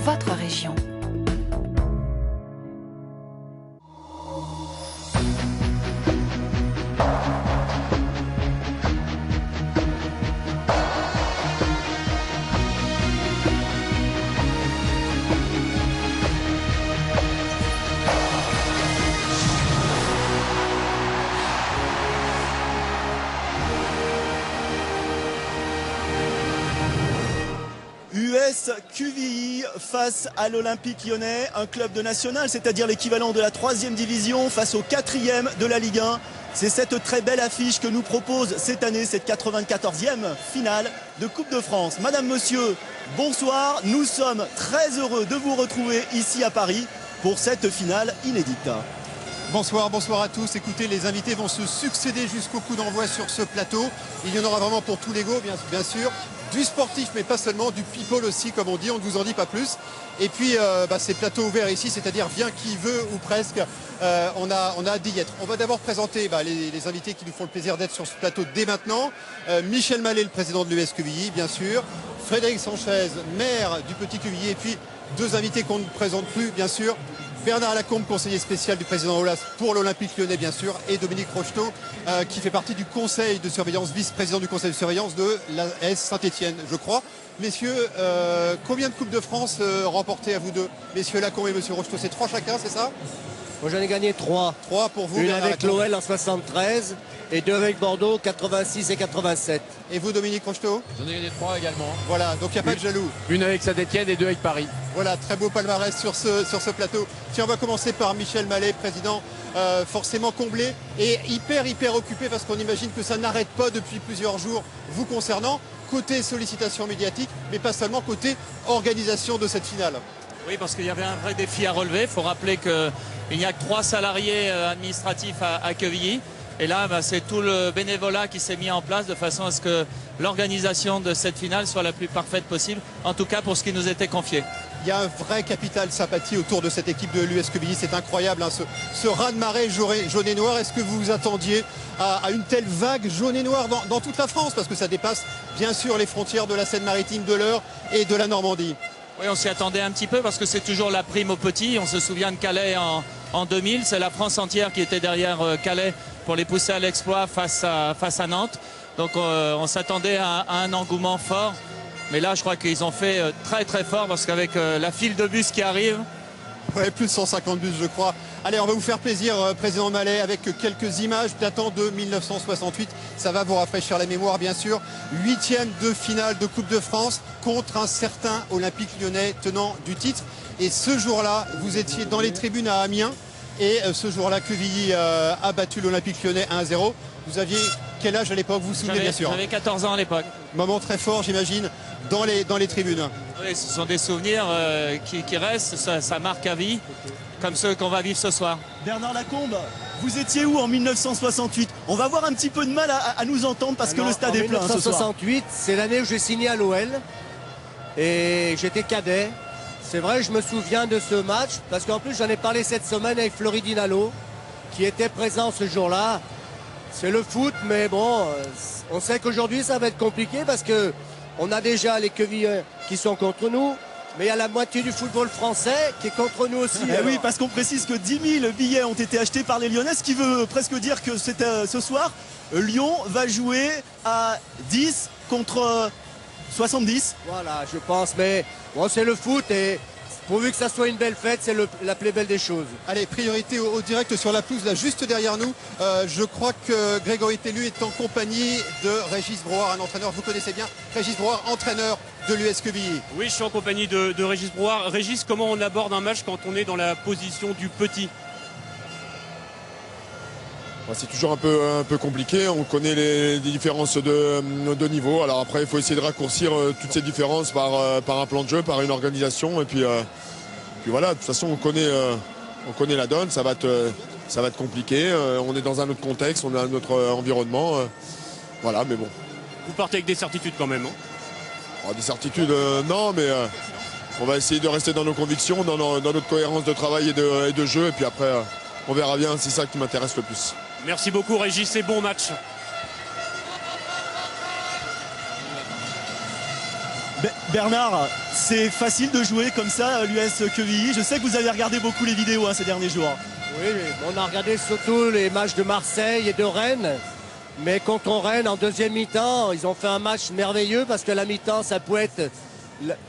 votre région. US QVI face à l'Olympique Lyonnais, un club de national, c'est-à-dire l'équivalent de la 3e division face au 4e de la Ligue 1. C'est cette très belle affiche que nous propose cette année, cette 94e finale de Coupe de France. Madame, monsieur, bonsoir. Nous sommes très heureux de vous retrouver ici à Paris pour cette finale inédite. Bonsoir, bonsoir à tous. Écoutez, les invités vont se succéder jusqu'au coup d'envoi sur ce plateau. Il y en aura vraiment pour tous les goûts, bien sûr. Du sportif, mais pas seulement, du people aussi, comme on dit, on ne vous en dit pas plus. Et puis, ces plateaux ouverts ici, c'est-à-dire vient qui veut ou presque, on a hâte d'y être. On va d'abord présenter les invités qui nous font le plaisir d'être sur ce plateau dès maintenant. Michel Mallet, le président de l'US QVI, bien sûr. Frédéric Sanchez, maire du Petit QVI. Et puis, deux invités qu'on ne présente plus, bien sûr. Bernard Lacombe, conseiller spécial du président Aulas pour l'Olympique Lyonnais, bien sûr, et Dominique Rocheteau, qui fait partie du conseil de surveillance, vice-président du conseil de surveillance de l'AS Saint-Etienne, je crois. Messieurs, combien de Coupes de France remportées à vous deux? Messieurs Lacombe et monsieur Rocheteau, c'est 3 chacun, c'est ça? Moi j'en ai gagné 3. 3 pour vous. Une avec l'OL en 73 et 2 avec Bordeaux 86 et 87. Et vous Dominique Rocheteau? J'en ai gagné 3 également. Voilà, donc il n'y a pas de jaloux. Une avec Saint-Etienne et 2 avec Paris. Voilà, très beau palmarès sur ce plateau. Tiens, on va commencer par Michel Mallet, président, forcément comblé et hyper occupé parce qu'on imagine que ça n'arrête pas depuis plusieurs jours vous concernant. Côté sollicitation médiatique, mais pas seulement côté organisation de cette finale. Oui, parce qu'il y avait un vrai défi à relever. Il faut rappeler qu'il n'y a que 3 salariés administratifs à Quevilly. Et là, c'est tout le bénévolat qui s'est mis en place de façon à ce que l'organisation de cette finale soit la plus parfaite possible, en tout cas pour ce qui nous était confié. Il y a un vrai capital sympathie autour de cette équipe de l'US QVI, c'est incroyable, hein, ce raz-de-marée jaune et noir. Est-ce que vous vous attendiez à une telle vague jaune et noire dans toute la France? Parce que ça dépasse bien sûr les frontières de la Seine-Maritime, de l'Eure et de la Normandie. Oui, on s'y attendait un petit peu parce que c'est toujours la prime aux petits. On se souvient de Calais en 2000, c'est la France entière qui était derrière Calais pour les pousser à l'exploit face à Nantes. Donc on s'attendait à un engouement fort. Mais là, je crois qu'ils ont fait très fort parce qu'avec la file de bus qui arrive... Ouais, plus de 150 bus, je crois. Allez, on va vous faire plaisir, président Mallet, avec quelques images datant de 1968. Ça va vous rafraîchir la mémoire, bien sûr. 8e de finale de Coupe de France contre un certain Olympique Lyonnais tenant du titre. Et ce jour-là, vous étiez dans les tribunes à Amiens. Et ce jour-là, Quevilly a battu l'Olympique Lyonnais 1-0. Vous aviez quel âge à l'époque? Vous vous souvenez, bien sûr? J'avais 14 ans à l'époque. Moment très fort, j'imagine, dans les tribunes. Oui, ce sont des souvenirs qui restent, ça marque à vie, comme ceux qu'on va vivre ce soir. Bernard Lacombe, vous étiez où en 1968? On va avoir un petit peu de mal à nous entendre parce que le stade est plein ce soir. 1968, c'est l'année où j'ai signé à l'OL et j'étais cadet. C'est vrai, je me souviens de ce match parce qu'en plus j'en ai parlé cette semaine avec Floridine Allo qui était présent ce jour-là. C'est le foot, mais bon, on sait qu'aujourd'hui ça va être compliqué parce que on a déjà les Quevillers qui sont contre nous, mais il y a la moitié du football français qui est contre nous aussi. Oui, parce qu'on précise que 10 000 billets ont été achetés par les Lyonnais, ce qui veut presque dire que ce soir, Lyon va jouer à 10 contre 70. Voilà, je pense, mais bon, c'est le foot et pourvu que ça soit une belle fête, c'est la plus belle des choses. Allez, priorité au direct sur la pelouse, là, juste derrière nous. Je crois que Grégory Tellu est en compagnie de Régis Brouard, un entraîneur, vous connaissez bien. Régis Brouard, entraîneur de l'US QVI. Oui, je suis en compagnie de Régis Brouard. Régis, comment on aborde un match quand on est dans la position du petit? C'est toujours un peu compliqué, on connaît les différences de niveau. Alors après, il faut essayer de raccourcir toutes ces différences par un plan de jeu, par une organisation. Et puis voilà, de toute façon, on connaît la donne, ça va être compliqué. On est dans un autre contexte, on a un autre environnement. Voilà, mais bon. Vous partez avec des certitudes quand même, hein? Des certitudes, non, mais on va essayer de rester dans nos convictions, dans notre cohérence de travail et de jeu. Et puis après, on verra bien, c'est ça qui m'intéresse le plus. Merci beaucoup Régis et bon match. Bernard, c'est facile de jouer comme ça l'US Quevilly. Je sais que vous avez regardé beaucoup les vidéos ces derniers jours. Oui, on a regardé surtout les matchs de Marseille et de Rennes. Mais contre Rennes, en deuxième mi-temps, ils ont fait un match merveilleux parce que la mi-temps, ça pouvait être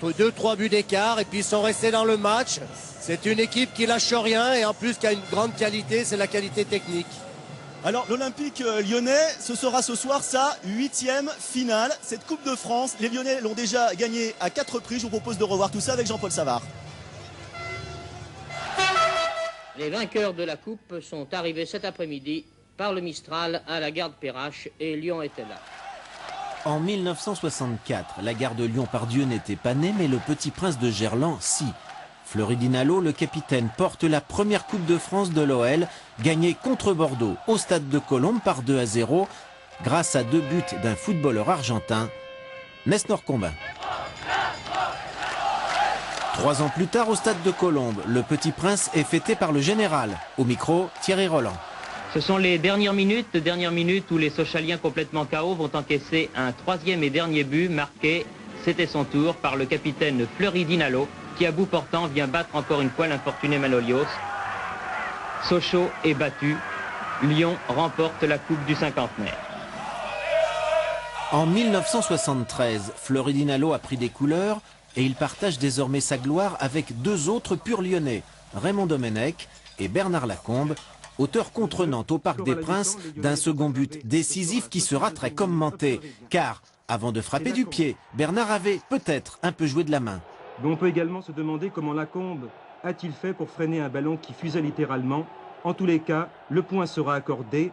2-3 buts d'écart. Et puis ils sont restés dans le match. C'est une équipe qui lâche rien et en plus qui a une grande qualité, c'est la qualité technique. Alors l'Olympique lyonnais, ce sera ce soir sa 8e finale. Cette Coupe de France, les Lyonnais l'ont déjà gagnée à 4 reprises. Je vous propose de revoir tout ça avec Jean-Paul Savard. Les vainqueurs de la Coupe sont arrivés cet après-midi par le Mistral à la gare de Perrache et Lyon était là. En 1964, la gare de Lyon-Pardieu n'était pas née, mais le Petit Prince de Gerland, si. Fleury Dinalo, le capitaine, porte la première Coupe de France de l'OL, gagnée contre Bordeaux au stade de Colombes par 2-0, grâce à 2 buts d'un footballeur argentin, Nestor Combin. 3 ans plus tard, au stade de Colombes, le Petit Prince est fêté par le général. Au micro, Thierry Roland. Ce sont les dernières minutes où les Sochaliens complètement KO vont encaisser un 3e et dernier but marqué, c'était son tour, par le capitaine Fleury Dinalo, qui à bout portant vient battre encore une fois l'infortuné Manolios. Sochaux est battu, Lyon remporte la Coupe du cinquantenaire. En 1973, Fleury Dinalo a pris des couleurs et il partage désormais sa gloire avec 2 autres purs lyonnais, Raymond Domenech et Bernard Lacombe, auteurs contre Nantes au Parc des Princes d'un second but décisif qui sera très commenté. Car, avant de frapper du pied, Bernard avait peut-être un peu joué de la main. Mais on peut également se demander comment Lacombe a-t-il fait pour freiner un ballon qui fusait littéralement. En tous les cas, le point sera accordé.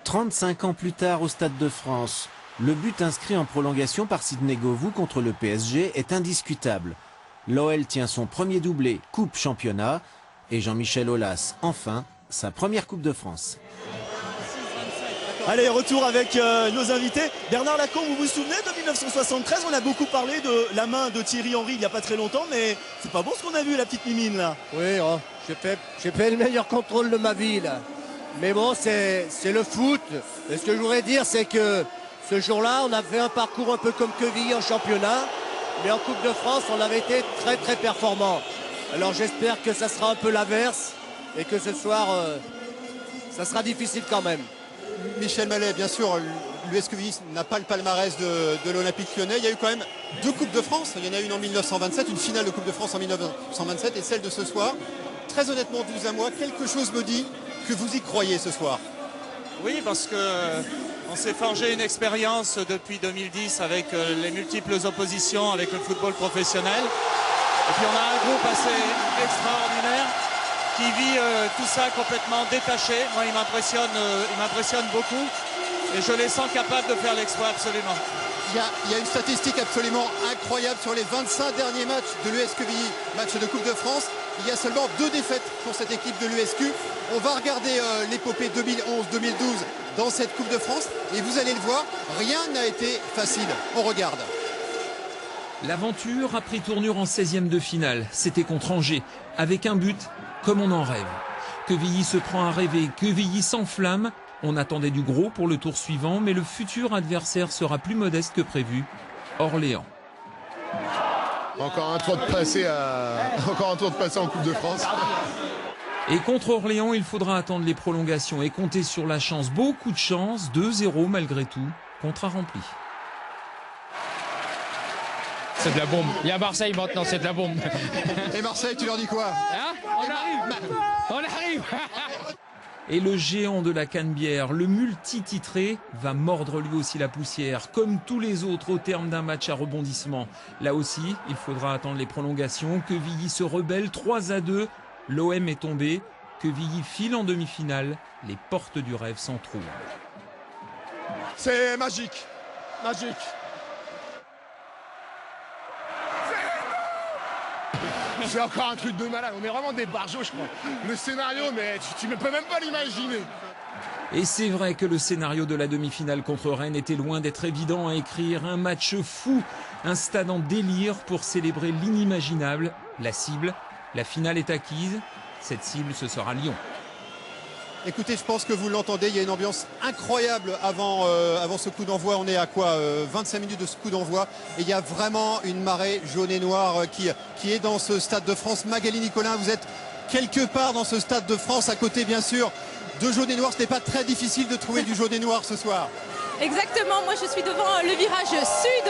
35 ans plus tard au Stade de France, le but inscrit en prolongation par Sidney Govou contre le PSG est indiscutable. L'OL tient son premier doublé Coupe Championnat et Jean-Michel Aulas, enfin, sa première Coupe de France. Allez, retour avec nos invités. Bernard Lacombe, vous vous souvenez de 1973? On a beaucoup parlé de la main de Thierry Henry il n'y a pas très longtemps, mais c'est pas bon ce qu'on a vu, la petite mimine là. Oui, oh, j'ai fait le meilleur contrôle de ma vie là. Mais bon, c'est le foot. Et ce que je voudrais dire, c'est que ce jour-là, on a fait un parcours un peu comme Quevilly en championnat, mais en Coupe de France, on avait été très très performant. Alors j'espère que ça sera un peu l'inverse et que ce soir, ça sera difficile quand même. Michel Mallet, bien sûr, l'US Quevilly n'a pas le palmarès de l'Olympique lyonnais. Il y a eu quand même 2 Coupes de France. Il y en a une en 1927, une finale de Coupe de France en 1927 et celle de ce soir. Très honnêtement, 12 à moi, quelque chose me dit que vous y croyez ce soir. Oui, parce que on s'est forgé une expérience depuis 2010 avec les multiples oppositions avec le football professionnel. Et puis on a un groupe assez extraordinaire qui vit tout ça complètement détaché. Moi, il m'impressionne beaucoup et je les sens capables de faire l'exploit absolument. Il y a une statistique absolument incroyable sur les 25 derniers matchs de l'US Quevilly, match de Coupe de France. Il y a seulement 2 défaites pour cette équipe de l'USQ. On va regarder l'épopée 2011-2012 dans cette Coupe de France et vous allez le voir, rien n'a été facile. On regarde. L'aventure a pris tournure en 16e de finale. C'était contre Angers, avec un but comme on en rêve. Quevilly se prend à rêver, Quevilly s'enflamme. On attendait du gros pour le tour suivant, mais le futur adversaire sera plus modeste que prévu, Orléans. Encore un tour de passé en Coupe de France. Et contre Orléans, il faudra attendre les prolongations et compter sur la chance. Beaucoup de chance, 2-0 malgré tout, contrat rempli. C'est de la bombe. Il y a Marseille maintenant, c'est de la bombe. Et Marseille, tu leur dis quoi? On arrive. Et le géant de la Canebière, le multi-titré, va mordre lui aussi la poussière, comme tous les autres au terme d'un match à rebondissement. Là aussi, il faudra attendre les prolongations. Quevilly se rebelle 3-2. L'OM est tombé. Quevilly file en demi-finale. Les portes du rêve s'entrouvent. C'est magique. Magique. C'est encore un truc de malade. On est vraiment des barjots, je crois. Le scénario, mais tu ne peux même pas l'imaginer. Et c'est vrai que le scénario de la demi-finale contre Rennes était loin d'être évident à écrire. Un match fou, un stade en délire pour célébrer l'inimaginable. La cible, la finale est acquise. Cette cible, ce sera Lyon. Écoutez, je pense que vous l'entendez, il y a une ambiance incroyable avant ce coup d'envoi. On est à quoi 25 minutes de ce coup d'envoi. Et il y a vraiment une marée jaune et noire qui est dans ce Stade de France. Magali Nicolin, vous êtes quelque part dans ce Stade de France, à côté bien sûr de jaune et noir. Ce n'est pas très difficile de trouver du jaune et noir ce soir. Exactement, moi je suis devant le virage sud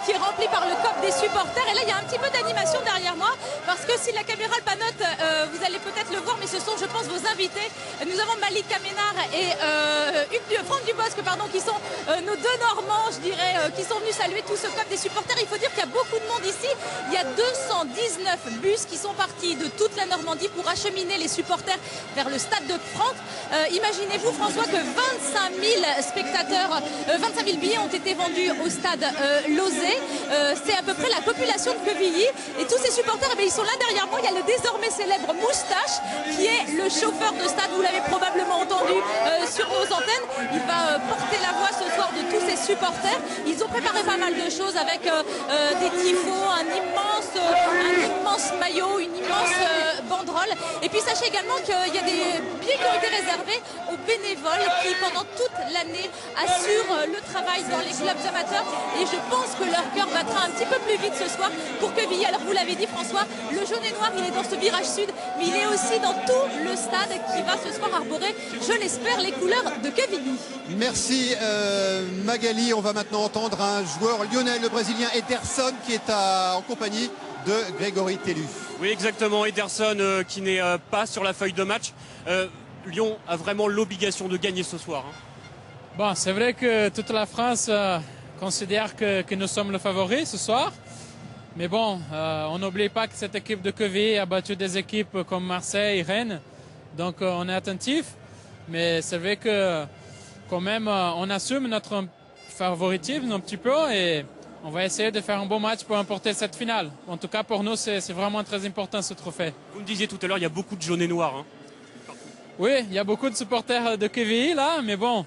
qui est rempli par le COP des supporters et là il y a un petit peu d'animation derrière moi parce que si la caméra le panote, vous allez peut-être le voir mais ce sont je pense vos invités. Nous avons Malika Ménard et Franck Dubosc qui sont nos deux Normands je dirais qui sont venus saluer tout ce COP des supporters. Il faut dire qu'il y a beaucoup de monde ici, il y a 219 bus qui sont partis de toute la Normandie pour acheminer les supporters vers le Stade de France. Imaginez-vous François que 25 000 spectateurs 25 000 billets ont été vendus au stade Lauzet. C'est à peu près la population de Quevilly. Et tous ces supporters, ils sont là derrière moi. Il y a le désormais célèbre Moustache, qui est le chauffeur de stade. Vous l'avez probablement entendu sur nos antennes. Il va porter la voix ce soir de tous ces supporters. Ils ont préparé pas mal de choses avec des tifos, un immense maillot, une immense banderole. Et puis sachez également qu'il y a des billets qui ont été réservés aux bénévoles qui, pendant toute l'année, assurent le travail dans les clubs amateurs et je pense que leur cœur battra un petit peu plus vite ce soir pour Quevilly. Alors vous l'avez dit François, le jaune et noir il est dans ce virage sud mais il est aussi dans tout le stade qui va ce soir arborer, je l'espère, les couleurs de Quevilly. Merci Magali, on va maintenant entendre un joueur lyonnais, le Brésilien Ederson qui est en compagnie de Grégory Tellu. Oui exactement, Ederson qui n'est pas sur la feuille de match. Lyon a vraiment l'obligation de gagner ce soir. Bon, c'est vrai que toute la France considère que nous sommes le favori ce soir. Mais bon, on n'oublie pas que cette équipe de Quevilly a battu des équipes comme Marseille et Rennes. Donc on est attentif. Mais c'est vrai que quand même, on assume notre favoritisme un petit peu et on va essayer de faire un bon match pour emporter cette finale. En tout cas, pour nous, c'est vraiment très important ce trophée. Vous me disiez tout à l'heure, il y a beaucoup de jaunes et noirs. Oui, il y a beaucoup de supporters de Quevilly là, mais bon.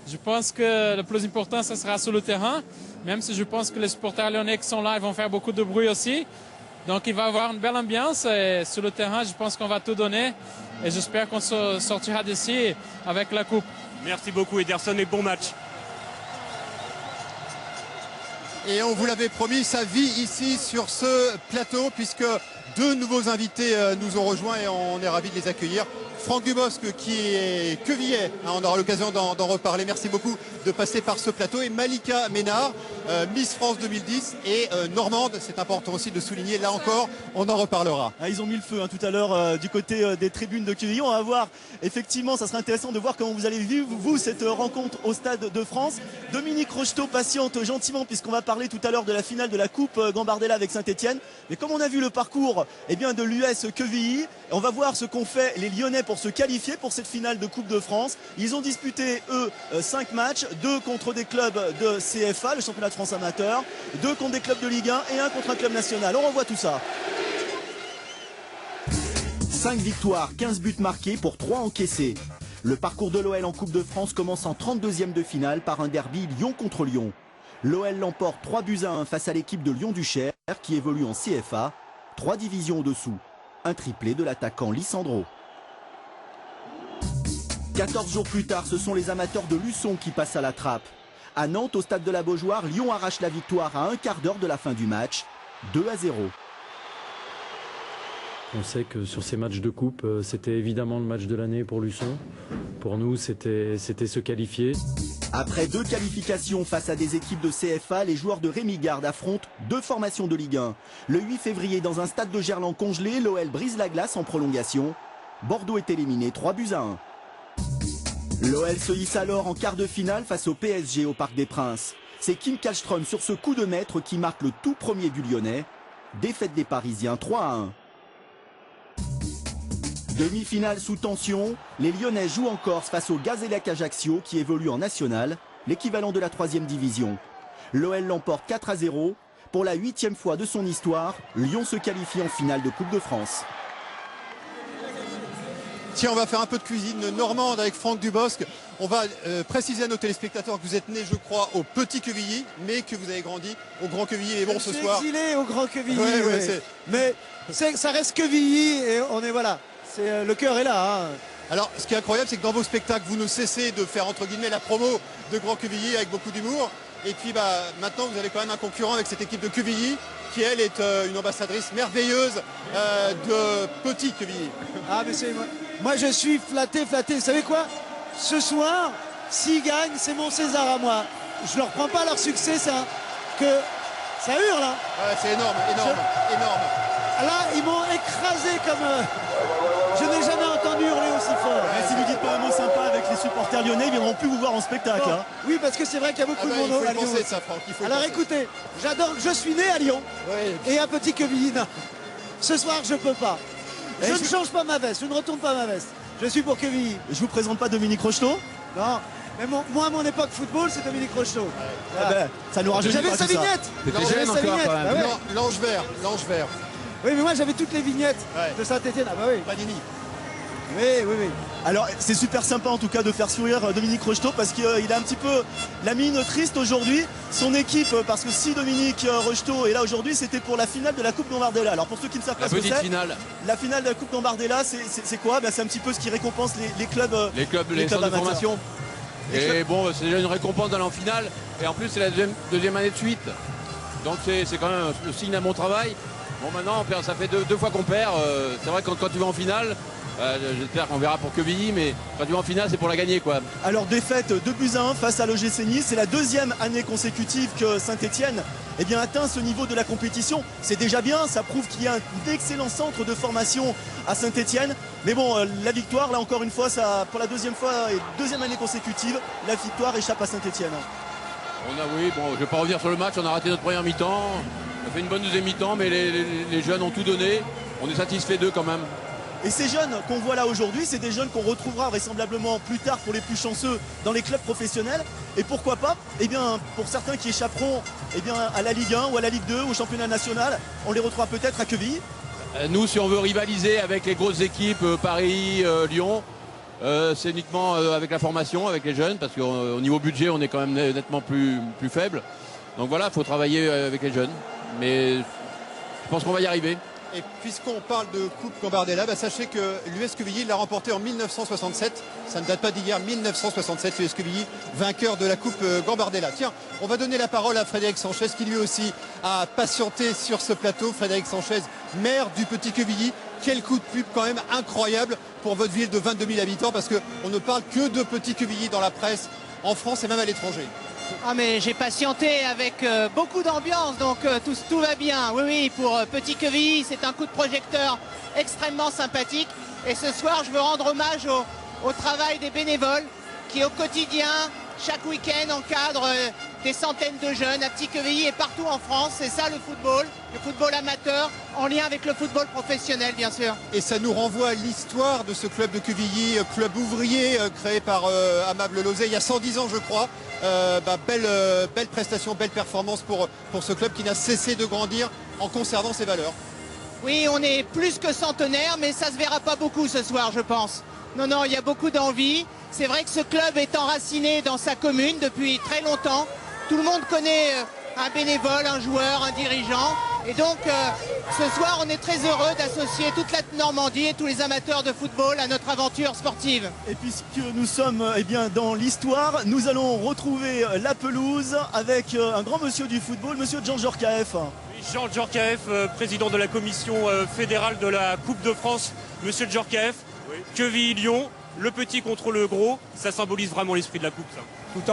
Je pense que le plus important, ce sera sur le terrain, même si je pense que les supporters lyonnais qui sont là, ils vont faire beaucoup de bruit aussi. Donc il va y avoir une belle ambiance et sur le terrain, je pense qu'on va tout donner et j'espère qu'on sortira d'ici avec la coupe. Merci beaucoup Ederson et bon match. Et on vous l'avait promis, ça vit ici sur ce plateau puisque deux nouveaux invités nous ont rejoints et on est ravis de les accueillir. Franck Dubosc qui est quevillais, on aura l'occasion d'en reparler. Merci beaucoup de passer par ce plateau. Et Malika Ménard, Miss France 2010 et normande, c'est important aussi de souligner. Là encore, on en reparlera. Ils ont mis le feu tout à l'heure du côté des tribunes de Quevilly. On va voir, effectivement, ça sera intéressant de voir comment vous allez vivre, vous, cette rencontre au Stade de France. Dominique Rocheteau patiente gentiment puisqu'on va parler tout à l'heure de la finale de la Coupe Gambardella avec Saint-Etienne. Mais comme on a vu le parcours de l'US Quevilly, on va voir ce qu'ont fait les Lyonnais pour se qualifier pour cette finale de Coupe de France. Ils ont disputé, eux, 5 matchs, 2 contre des clubs de CFA, le championnat de France amateur, 2 contre des clubs de Ligue 1 et 1 contre un club national. On revoit tout ça. 5 victoires, 15 buts marqués pour 3 encaissés. Le parcours de l'OL en Coupe de France commence en 32e de finale par un derby Lyon contre Lyon. L'OL l'emporte 3-1 face à l'équipe de Lyon-Duchère qui évolue en CFA, 3 divisions au-dessous. Un triplé de l'attaquant Lissandro. 14 jours plus tard, ce sont les amateurs de Luçon qui passent à la trappe. À Nantes, au stade de la Beaujoire, Lyon arrache la victoire à un quart d'heure de la fin du match, 2-0. On sait que sur ces matchs de coupe, c'était évidemment le match de l'année pour Luçon. Pour nous, c'était se qualifier. Après 2 qualifications face à des équipes de CFA, les joueurs de Rémi Garde affrontent 2 formations de Ligue 1. Le 8 février, dans un stade de Gerland congelé, l'OL brise la glace en prolongation. Bordeaux est éliminé 3-1. L'OL se hisse alors en quart de finale face au PSG au Parc des Princes. C'est Kim Kallström sur ce coup de maître qui marque le tout premier but lyonnais. Défaite des Parisiens 3-1. Demi-finale sous tension, les Lyonnais jouent en Corse face au Gazélec Ajaccio qui évolue en national, l'équivalent de la 3e division. L'OL l'emporte 4-0. Pour la 8e fois de son histoire, Lyon se qualifie en finale de Coupe de France. Tiens, on va faire un peu de cuisine normande avec Franck Dubosc. On va préciser à nos téléspectateurs que vous êtes né, je crois, au Petit Quevilly, mais que vous avez grandi au Grand Quevilly. Et bon, ce soir, exilé au Grand Quevilly, ouais, mais ça reste Quevilly et on est voilà. Le cœur est là. Alors, ce qui est incroyable, c'est que dans vos spectacles, vous ne cessez de faire, entre guillemets, la promo de Grand Quevilly avec beaucoup d'humour. Et puis, maintenant, vous avez quand même un concurrent avec cette équipe de Quevilly, qui, elle, est une ambassadrice merveilleuse de Petit Quevilly. Ah, mais moi, je suis flatté. Vous savez quoi? Ce soir, s'ils gagnent, c'est mon César à moi. Je leur prends pas leur succès, ça hurle, hein. Ouais, c'est énorme. Là, ils m'ont écrasé comme... je n'ai jamais entendu hurler aussi fort. Mais si vous dites pas un mot sympa avec les supporters lyonnais, ils viendront plus vous voir en spectacle. Hein. Oui, parce que c'est vrai qu'il y a beaucoup de monde à Lyon. Ça, Franck, alors écoutez, je suis né à Lyon et à Petit Quevilly. Ce soir, je peux pas. Je ne change pas ma veste, je ne retourne pas ma veste. Je suis pour Quevilly. Je vous présente pas Dominique Rocheteau? Non. Mais moi, à mon époque football, c'est Dominique Rocheteau. Voilà. Ça nous rajeunit pas. J'avais sa vignette. L'ange vert. Oui, mais moi, j'avais toutes les vignettes de Saint-Etienne. Ah bah oui. Panini. Oui. Alors, c'est super sympa en tout cas de faire sourire Dominique Rocheteau parce qu'il a un petit peu la mine triste aujourd'hui. Son équipe, parce que si Dominique Rocheteau est là aujourd'hui, c'était pour la finale de la Coupe Gambardella. Alors, pour ceux qui ne savent pas ce que c'est, la finale de la Coupe Gambardella, c'est quoi? C'est un petit peu ce qui récompense les clubs. Les centres de formation. Et bon, c'est déjà une récompense d'aller en finale. Et en plus, c'est la deuxième année de suite. Donc, c'est quand même le signe d'un bon travail. Bon, maintenant, ça fait deux fois qu'on perd. C'est vrai que quand tu vas en finale, j'espère qu'on verra pour Quevilly, mais quand tu vas en finale, c'est pour la gagner, quoi. Alors, défaite 2-1 face à l'OGC Nice. C'est la deuxième année consécutive que Saint-Etienne atteint ce niveau de la compétition. C'est déjà bien. Ça prouve qu'il y a un d'excellents centres de formation à Saint-Etienne. Mais bon, la victoire, là encore une fois, pour la deuxième année consécutive, la victoire échappe à Saint-Etienne. Je ne vais pas revenir sur le match. On a raté notre première mi-temps. On a fait une bonne deuxième mi-temps, mais les jeunes ont tout donné. On est satisfait d'eux quand même. Et ces jeunes qu'on voit là aujourd'hui, c'est des jeunes qu'on retrouvera vraisemblablement plus tard pour les plus chanceux dans les clubs professionnels. Et pourquoi pas, pour certains qui échapperont à la Ligue 1 ou à la Ligue 2 ou au championnat national, on les retrouvera peut-être à Quevilly. Nous, si on veut rivaliser avec les grosses équipes, Paris, Lyon, c'est uniquement avec la formation, avec les jeunes, parce qu'au niveau budget, on est quand même nettement plus faible. Donc voilà, il faut travailler avec les jeunes. Mais je pense qu'on va y arriver. Et puisqu'on parle de Coupe Gambardella, sachez que l'US Quevilly l'a remporté en 1967. Ça ne date pas d'hier, 1967, l'US Quevilly, vainqueur de la Coupe Gambardella. Tiens, on va donner la parole à Frédéric Sanchez, qui lui aussi a patienté sur ce plateau. Frédéric Sanchez, maire du Petit Quevilly. Quel coup de pub quand même incroyable pour votre ville de 22 000 habitants, parce qu'on ne parle que de Petit Quevilly dans la presse, en France et même à l'étranger. Ah, mais j'ai patienté avec beaucoup d'ambiance, donc tout va bien. Oui, pour Petit Quevilly, c'est un coup de projecteur extrêmement sympathique. Et ce soir, je veux rendre hommage au travail des bénévoles qui, au quotidien, chaque week-end, encadrent des centaines de jeunes à Petit Quevilly et partout en France. C'est ça le football amateur, en lien avec le football professionnel, bien sûr. Et ça nous renvoie à l'histoire de ce club de Quevilly, club ouvrier créé par Amable Lauzet il y a 110 ans, je crois. Belle prestation, belle performance pour ce club qui n'a cessé de grandir en conservant ses valeurs. Oui, on est plus que centenaire, mais ça se verra pas beaucoup ce soir, je pense. Non, il y a beaucoup d'envie. C'est vrai que ce club est enraciné dans sa commune depuis très longtemps. Tout le monde connaît un bénévole, un joueur, un dirigeant. Et donc, ce soir, on est très heureux d'associer toute la Normandie et tous les amateurs de football à notre aventure sportive. Et puisque nous sommes dans l'histoire, nous allons retrouver la pelouse avec un grand monsieur du football, monsieur Jean Djorkaeff. Oui, Jean Djorkaeff, président de la commission fédérale de la Coupe de France. Monsieur Djorkaeff, Quevilly-Lyon, le petit contre le gros, ça symbolise vraiment l'esprit de la Coupe, ça. Tout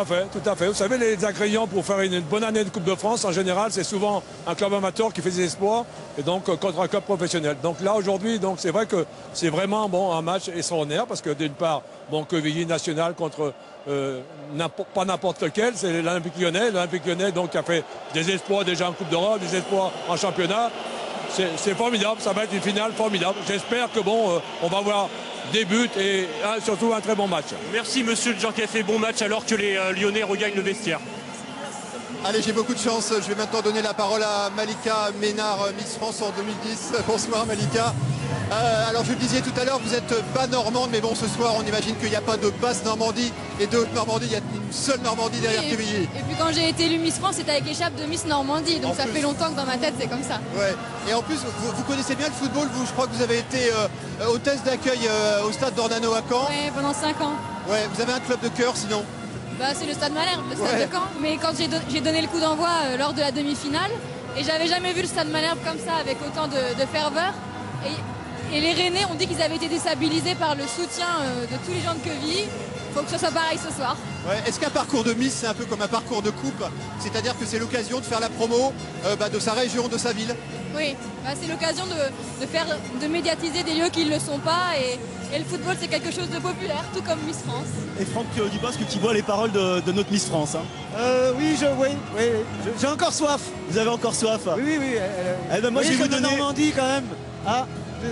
à fait. Vous savez, les ingrédients pour faire une bonne année de Coupe de France, en général, c'est souvent un club amateur qui fait des exploits et donc contre un club professionnel. Donc là, aujourd'hui, c'est vrai que c'est vraiment un match extraordinaire parce que d'une part, Quevilly national contre pas n'importe lequel, c'est l'Olympique Lyonnais. L'Olympique Lyonnais donc, qui a fait des exploits déjà en Coupe d'Europe, des exploits en championnat. C'est formidable, ça va être une finale formidable. J'espère que on va voir des buts et surtout un très bon match. Merci monsieur Djorkaeff et bon match alors que les Lyonnais regagnent le vestiaire. Allez, j'ai beaucoup de chance. Je vais maintenant donner la parole à Malika Ménard, Miss France en 2010. Bonsoir Malika. Alors je le disais tout à l'heure, vous êtes bas normande, mais bon, ce soir on imagine qu'il n'y a pas de basse Normandie et de haute Normandie, il y a une seule Normandie derrière Quevilly. Et puis quand j'ai été élue Miss France, c'était avec l'écharpe de Miss Normandie, donc ça fait longtemps que dans ma tête c'est comme ça. Ouais. Et en plus, vous connaissez bien le football, vous, je crois que vous avez été hôtesse d'accueil au stade d'Ornano à Caen. Ouais, pendant 5 ans. Ouais, vous avez un club de cœur sinon? Bah, c'est le stade Malherbe, le stade de Caen. Mais quand j'ai donné le coup d'envoi lors de la demi-finale, et j'avais jamais vu le stade Malherbe comme ça avec autant de ferveur. Et les Rennais ont dit qu'ils avaient été déstabilisés par le soutien de tous les gens de Quevilly. Il faut que ce soit pareil ce soir. Ouais. Est-ce qu'un parcours de Miss, c'est un peu comme un parcours de coupe? C'est-à-dire que c'est l'occasion de faire la promo de sa région, de sa ville? Oui, c'est l'occasion de médiatiser des lieux qui ne le sont pas. Et le football, c'est quelque chose de populaire, tout comme Miss France. Et Franck Dubosc qui boit les paroles de notre Miss France. Oui, j'ai encore soif. Vous avez encore soif? Oui. Eh ben moi, je vais vous donner... Normandie quand même. Ah,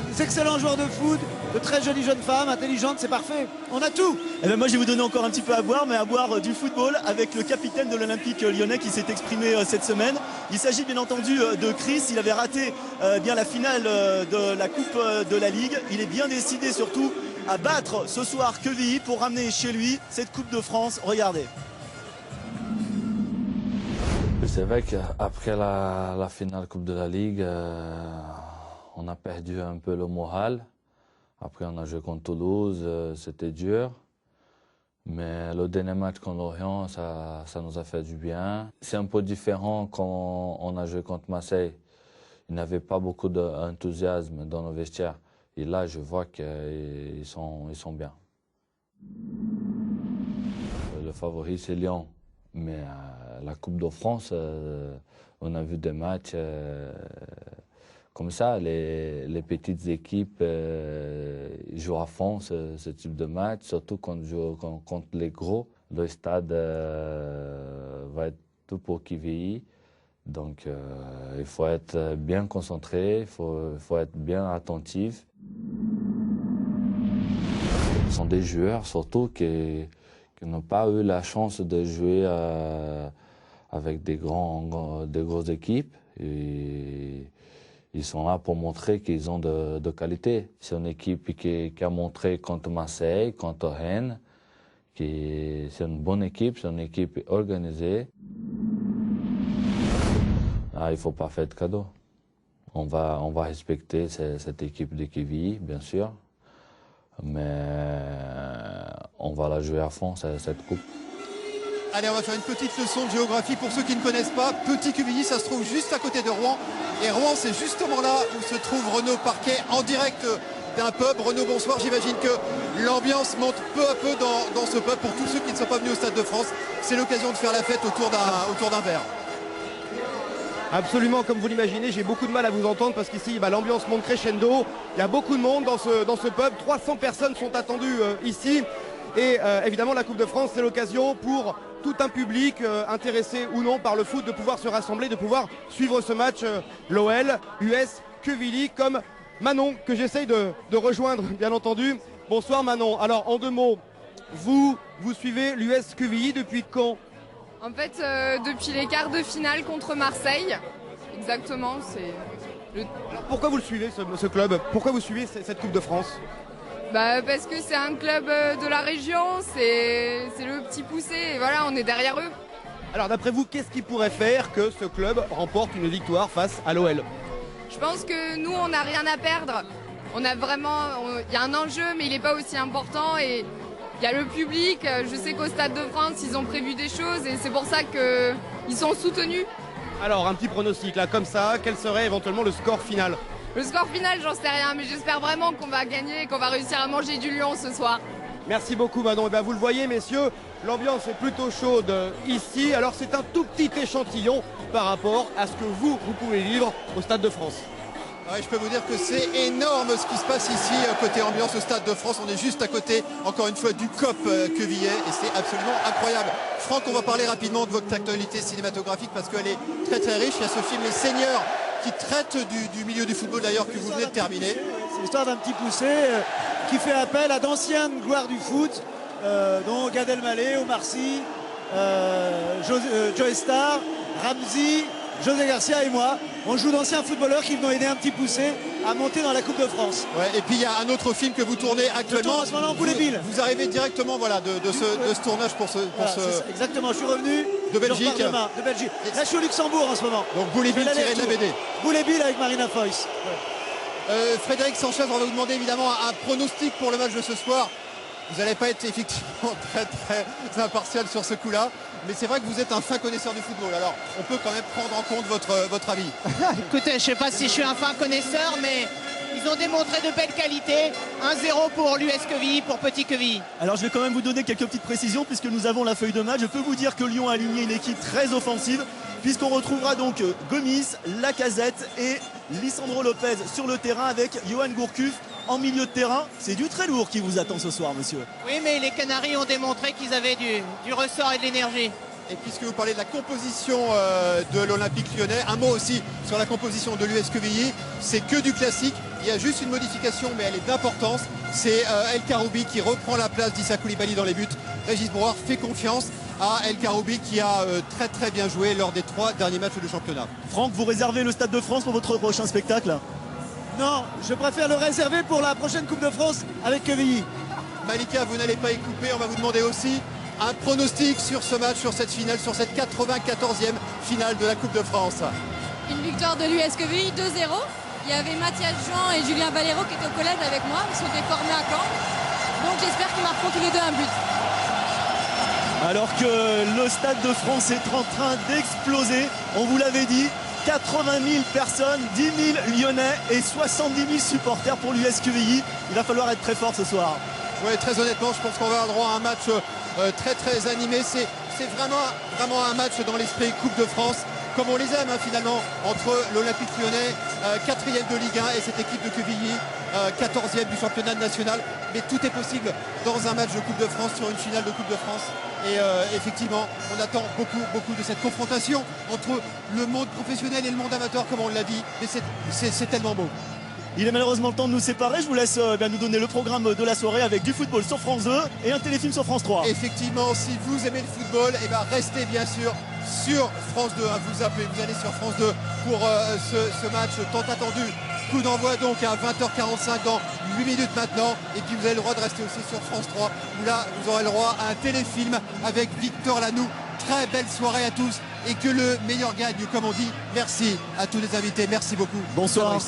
des excellents joueurs de foot, de très jolies jeunes femmes, intelligentes, c'est parfait. On a tout. Eh ben moi, je vais vous donner encore un petit peu à boire, mais à boire du football avec le capitaine de l'Olympique lyonnais qui s'est exprimé cette semaine. Il s'agit bien entendu de Chris. Il avait raté bien la finale de la Coupe de la Ligue. Il est bien décidé surtout à battre ce soir Quevilly pour ramener chez lui cette Coupe de France. Regardez. C'est vrai qu'après la finale Coupe de la Ligue, on a perdu un peu le moral. Après, on a joué contre Toulouse, c'était dur. Mais le dernier match contre Lorient, ça nous a fait du bien. C'est un peu différent quand on a joué contre Marseille. Il n'y avait pas beaucoup d'enthousiasme dans nos vestiaires. Et là, je vois qu'ils sont bien. Le favori, c'est Lyon. Mais la Coupe de France, on a vu des matchs comme ça. Les petites équipes jouent à fond ce type de match, surtout quand on joue contre les gros. Le stade va être tout pour Quevilly. Donc il faut être bien concentré, il faut être bien attentif. Ce sont des joueurs surtout qui n'ont pas eu la chance de jouer avec des grosses équipes. Et ils sont là pour montrer qu'ils ont de qualité. C'est une équipe qui a montré contre Marseille, contre Rennes, c'est une bonne équipe, c'est une équipe organisée. Il ne faut pas faire de cadeau. On va respecter cette équipe de Quevilly, bien sûr. Mais on va la jouer à fond, cette coupe. Allez, on va faire une petite leçon de géographie pour ceux qui ne connaissent pas. Petit Quevilly, ça se trouve juste à côté de Rouen. Et Rouen, c'est justement là où se trouve Renaud Parquet, en direct d'un pub. Renaud, bonsoir. J'imagine que l'ambiance monte peu à peu dans ce pub. Pour tous ceux qui ne sont pas venus au Stade de France, c'est l'occasion de faire la fête autour d'un verre. Absolument, comme vous l'imaginez, j'ai beaucoup de mal à vous entendre parce qu'ici, l'ambiance monte crescendo. Il y a beaucoup de monde dans ce pub. 300 personnes sont attendues ici. Et évidemment, la Coupe de France, c'est l'occasion pour tout un public intéressé ou non par le foot de pouvoir se rassembler, de pouvoir suivre ce match l'OL, US, Quevilly, comme Manon, que j'essaye de rejoindre, bien entendu. Bonsoir Manon. Alors, en 2 mots, vous suivez l'US Quevilly depuis quand? En fait, depuis les quarts de finale contre Marseille. Exactement, Alors, pourquoi vous le suivez, ce club? Pourquoi vous suivez cette Coupe de France? Parce que c'est un club de la région, c'est le petit poussé, et voilà, on est derrière eux. Alors d'après vous, qu'est-ce qui pourrait faire que ce club remporte une victoire face à l'OL? Je pense que nous, on n'a rien à perdre. Il y a un enjeu, mais il n'est pas aussi important. Et il y a le public, je sais qu'au Stade de France, ils ont prévu des choses, et c'est pour ça qu'ils sont soutenus. Alors, un petit pronostic, là, comme ça, quel serait éventuellement le score final? Le score final, j'en sais rien, mais j'espère vraiment qu'on va gagner et qu'on va réussir à manger du lion ce soir. Merci beaucoup Manon. Et vous le voyez messieurs, l'ambiance est plutôt chaude ici. Alors c'est un tout petit échantillon par rapport à ce que vous pouvez vivre au Stade de France. Ouais, je peux vous dire que c'est énorme ce qui se passe ici côté ambiance au Stade de France. On est juste à côté, encore une fois, du COP Quevillais et c'est absolument incroyable. Franck, on va parler rapidement de votre actualité cinématographique parce qu'elle est très très riche. Il y a ce film Les Seigneurs qui traite du milieu du football d'ailleurs que vous venez de terminer. C'est l'histoire d'un petit poussé qui fait appel à d'anciennes gloires du foot, dont Gad Elmaleh, Omar Sy, Joe Star Ramzi, José Garcia et moi, on joue d'anciens footballeurs qui vont aider un petit poussé à monter dans la Coupe de France. Ouais, et puis il y a un autre film que vous tournez actuellement. En ce moment, vous arrivez directement voilà, de ce tournage pour ce. Exactement, je suis revenu de Belgique. Là, je suis au Luxembourg en ce moment. Donc Boule Bill tiré de la BD. Boule Bill avec Marina Foïs. Frédéric Sanchez, on va vous demander évidemment un pronostic pour le match de ce soir. Vous n'allez pas être effectivement très impartial sur ce coup-là, mais c'est vrai que vous êtes un fin connaisseur du football. Alors, on peut quand même prendre en compte votre avis. Écoutez, je ne sais pas si je suis un fin connaisseur, mais ils ont démontré de belles qualités. 1-0 pour l'US Quevilly, pour Petit Quevilly. Alors, je vais quand même vous donner quelques petites précisions puisque nous avons la feuille de match. Je peux vous dire que Lyon a aligné une équipe très offensive puisqu'on retrouvera donc Gomis, Lacazette et Lisandro Lopez sur le terrain avec Johan Gourcuff en milieu de terrain. C'est du très lourd qui vous attend ce soir, monsieur. Oui, mais les Canaries ont démontré qu'ils avaient du ressort et de l'énergie. Et puisque vous parlez de la composition de l'Olympique Lyonnais, un mot aussi sur la composition de l'US Quevilly. C'est que du classique. Il y a juste une modification, mais elle est d'importance. C'est El Karoubi qui reprend la place d'Issa Koulibaly dans les buts. Régis Brouard fait confiance à El Karoubi qui a très bien joué lors des 3 derniers matchs de championnat. Franck, vous réservez le Stade de France pour votre prochain spectacle? Non, je préfère le réserver pour la prochaine Coupe de France avec Quevilly. Malika, vous n'allez pas y couper. On va vous demander aussi un pronostic sur ce match, sur cette finale, sur cette 94e finale de la Coupe de France. Une victoire de l'US Quevilly, 2-0. Il y avait Mathias Jean et Julien Valero qui étaient au collège avec moi. Ils sont formés à Caen. Donc j'espère qu'ils marqueront tous les deux un but. Alors que le Stade de France est en train d'exploser, on vous l'avait dit, 80 000 personnes, 10 000 Lyonnais et 70 000 supporters pour l'US Quevilly. Il va falloir être très fort ce soir. Oui, très honnêtement, je pense qu'on va avoir droit à un match très animé. C'est vraiment un match dans l'esprit Coupe de France, comme on les aime finalement, entre l'Olympique Lyonnais, 4e de Ligue 1, et cette équipe de Quevilly, 14e du championnat national. Mais tout est possible dans un match de Coupe de France, sur une finale de Coupe de France. Et effectivement, on attend beaucoup de cette confrontation entre le monde professionnel et le monde amateur, comme on l'a dit. Mais c'est tellement beau. Il est malheureusement le temps de nous séparer. Je vous laisse nous donner le programme de la soirée avec du football sur France 2 et un téléfilm sur France 3. Effectivement, si vous aimez le football, restez bien sûr sur France 2. Vous appelez, vous allez sur France 2 pour ce match tant attendu. Coup d'envoi donc à 20h45 dans 8 minutes maintenant. Et puis vous avez le droit de rester aussi sur France 3, où là vous aurez le droit à un téléfilm avec Victor Lanoux. Très belle soirée à tous et que le meilleur gagne, comme on dit. Merci à tous les invités, merci beaucoup. Bonsoir.